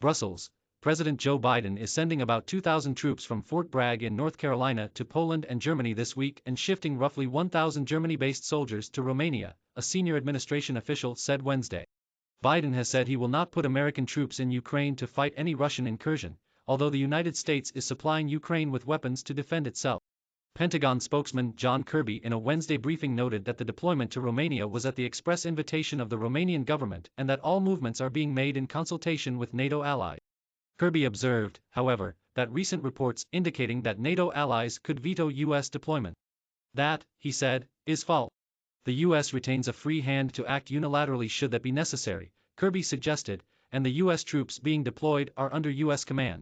Brussels. President Joe Biden is sending about 2,000 troops from Fort Bragg in North Carolina to Poland and Germany this week and shifting roughly 1,000 Germany-based soldiers to Romania, a senior administration official said Wednesday. Biden has said he will not put American troops in Ukraine to fight any Russian incursion, although the United States is supplying Ukraine with weapons to defend itself. Pentagon spokesman John Kirby in a Wednesday briefing noted that the deployment to Romania was at the express invitation of the Romanian government and that all movements are being made in consultation with NATO allies. Kirby observed, however, that recent reports indicating that NATO allies could veto U.S. deployment. That, he said, is false. The U.S. retains a free hand to act unilaterally should that be necessary, Kirby suggested, and the U.S. troops being deployed are under U.S. command.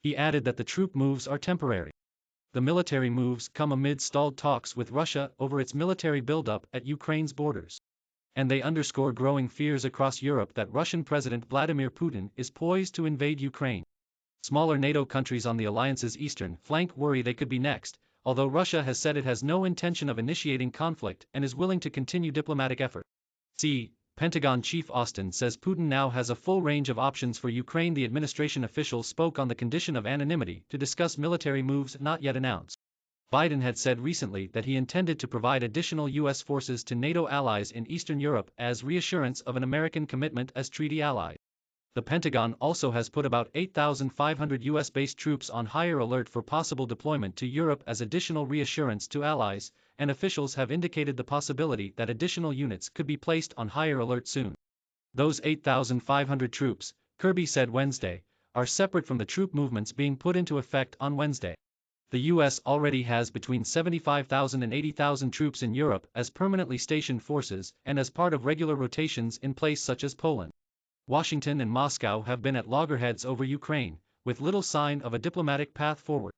He added that the troop moves are temporary. The military moves come amid stalled talks with Russia over its military buildup at Ukraine's borders. And they underscore growing fears across Europe that Russian President Vladimir Putin is poised to invade Ukraine. Smaller NATO countries on the alliance's eastern flank worry they could be next, although Russia has said it has no intention of initiating conflict and is willing to continue diplomatic efforts. Pentagon Chief Austin says Putin now has a full range of options for Ukraine. The administration official spoke on the condition of anonymity to discuss military moves not yet announced. Biden had said recently that he intended to provide additional U.S. forces to NATO allies in Eastern Europe as reassurance of an American commitment as treaty ally. The Pentagon also has put about 8,500 U.S.-based troops on higher alert for possible deployment to Europe as additional reassurance to allies, and officials have indicated the possibility that additional units could be placed on higher alert soon. Those 8,500 troops, Kirby said Wednesday, are separate from the troop movements being put into effect on Wednesday. The U.S. already has between 75,000 and 80,000 troops in Europe as permanently stationed forces and as part of regular rotations in place such as Poland. Washington and Moscow have been at loggerheads over Ukraine, with little sign of a diplomatic path forward.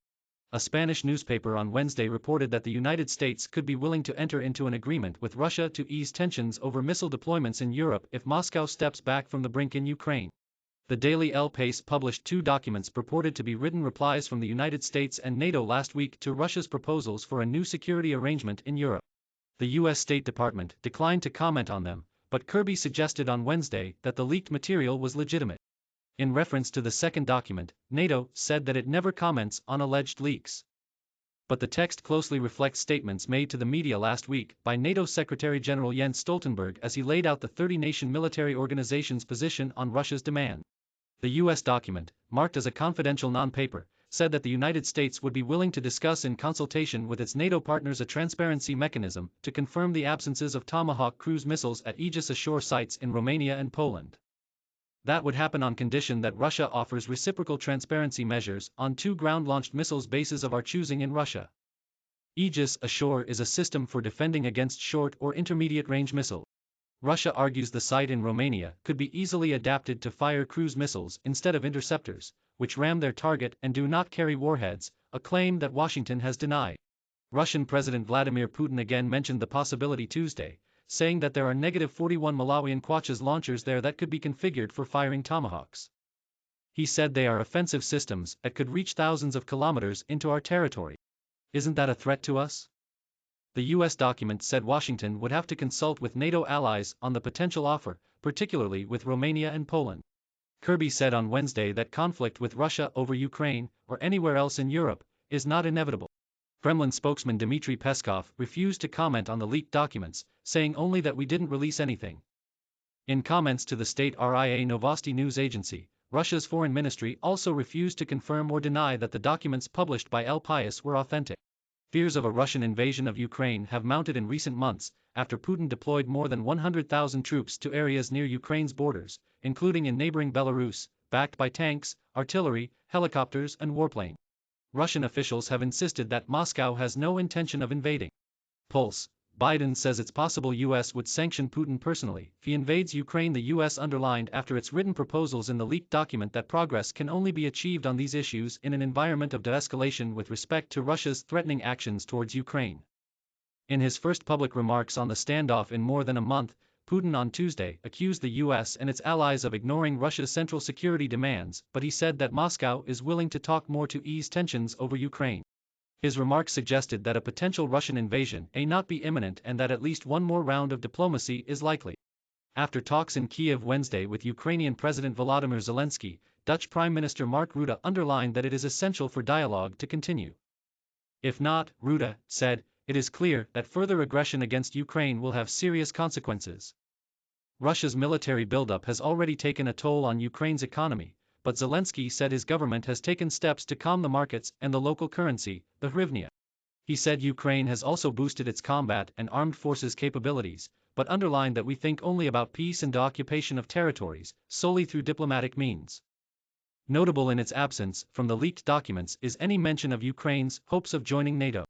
A Spanish newspaper on Wednesday reported that the United States could be willing to enter into an agreement with Russia to ease tensions over missile deployments in Europe if Moscow steps back from the brink in Ukraine. The daily El País published two documents purported to be written replies from the United States and NATO last week to Russia's proposals for a new security arrangement in Europe. The U.S. State Department declined to comment on them, but Kirby suggested on Wednesday that the leaked material was legitimate. In reference to the second document, NATO said that it never comments on alleged leaks. But the text closely reflects statements made to the media last week by NATO Secretary-General Jens Stoltenberg as he laid out the 30-nation military organization's position on Russia's demand. The U.S. document, marked as a confidential non-paper, said that the United States would be willing to discuss in consultation with its NATO partners a transparency mechanism to confirm the absences of Tomahawk cruise missiles at Aegis Ashore sites in Romania and Poland. That would happen on condition that Russia offers reciprocal transparency measures on two ground-launched missiles bases of our choosing in Russia. Aegis Ashore is a system for defending against short or intermediate-range missiles. Russia argues the site in Romania could be easily adapted to fire cruise missiles instead of interceptors, which ram their target and do not carry warheads, a claim that Washington has denied. Russian President Vladimir Putin again mentioned the possibility Tuesday, saying that there are -41 Malawian Quachas launchers there that could be configured for firing Tomahawks. He said they are offensive systems that could reach thousands of kilometers into our territory. Isn't that a threat to us? The U.S. document said Washington would have to consult with NATO allies on the potential offer, particularly with Romania and Poland. Kirby said on Wednesday that conflict with Russia over Ukraine, or anywhere else in Europe, is not inevitable. Kremlin spokesman Dmitry Peskov refused to comment on the leaked documents, saying only that we didn't release anything. In comments to the state RIA Novosti news agency, Russia's foreign ministry also refused to confirm or deny that the documents published by El Pais were authentic. Fears of a Russian invasion of Ukraine have mounted in recent months, after Putin deployed more than 100,000 troops to areas near Ukraine's borders, including in neighboring Belarus, backed by tanks, artillery, helicopters and warplanes. Russian officials have insisted that Moscow has no intention of invading. Pulse. Biden says it's possible U.S. would sanction Putin personally if he invades Ukraine. The U.S. underlined after its written proposals in the leaked document that progress can only be achieved on these issues in an environment of de-escalation with respect to Russia's threatening actions towards Ukraine. In his first public remarks on the standoff in more than a month, Putin on Tuesday accused the U.S. and its allies of ignoring Russia's central security demands, but he said that Moscow is willing to talk more to ease tensions over Ukraine. His remarks suggested that a potential Russian invasion may not be imminent and that at least one more round of diplomacy is likely. After talks in Kiev Wednesday with Ukrainian President Volodymyr Zelensky, Dutch Prime Minister Mark Rutte underlined that it is essential for dialogue to continue. If not, Rutte said, it is clear that further aggression against Ukraine will have serious consequences. Russia's military buildup has already taken a toll on Ukraine's economy, but Zelensky said his government has taken steps to calm the markets and the local currency, the hryvnia. He said Ukraine has also boosted its combat and armed forces capabilities, but underlined that we think only about peace and the occupation of territories, solely through diplomatic means. Notable in its absence from the leaked documents is any mention of Ukraine's hopes of joining NATO.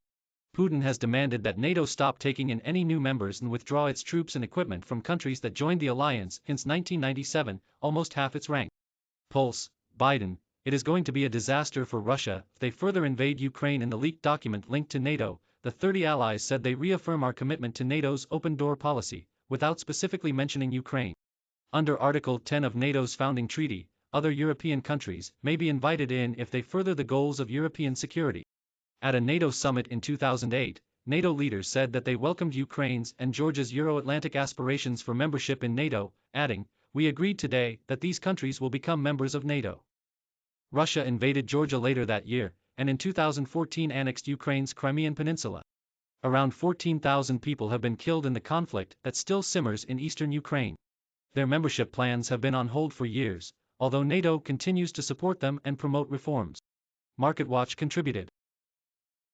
Putin has demanded that NATO stop taking in any new members and withdraw its troops and equipment from countries that joined the alliance since 1997, almost half its rank. Pulse, Biden, it is going to be a disaster for Russia if they further invade Ukraine. In the leaked document linked to NATO, the 30 allies said they reaffirm our commitment to NATO's open-door policy, without specifically mentioning Ukraine. Under Article 10 of NATO's founding treaty, other European countries may be invited in if they further the goals of European security. At a NATO summit in 2008, NATO leaders said that they welcomed Ukraine's and Georgia's Euro-Atlantic aspirations for membership in NATO, adding, "We agreed today that these countries will become members of NATO." Russia invaded Georgia later that year, and in 2014 annexed Ukraine's Crimean Peninsula. Around 14,000 people have been killed in the conflict that still simmers in eastern Ukraine. Their membership plans have been on hold for years, although NATO continues to support them and promote reforms. MarketWatch contributed.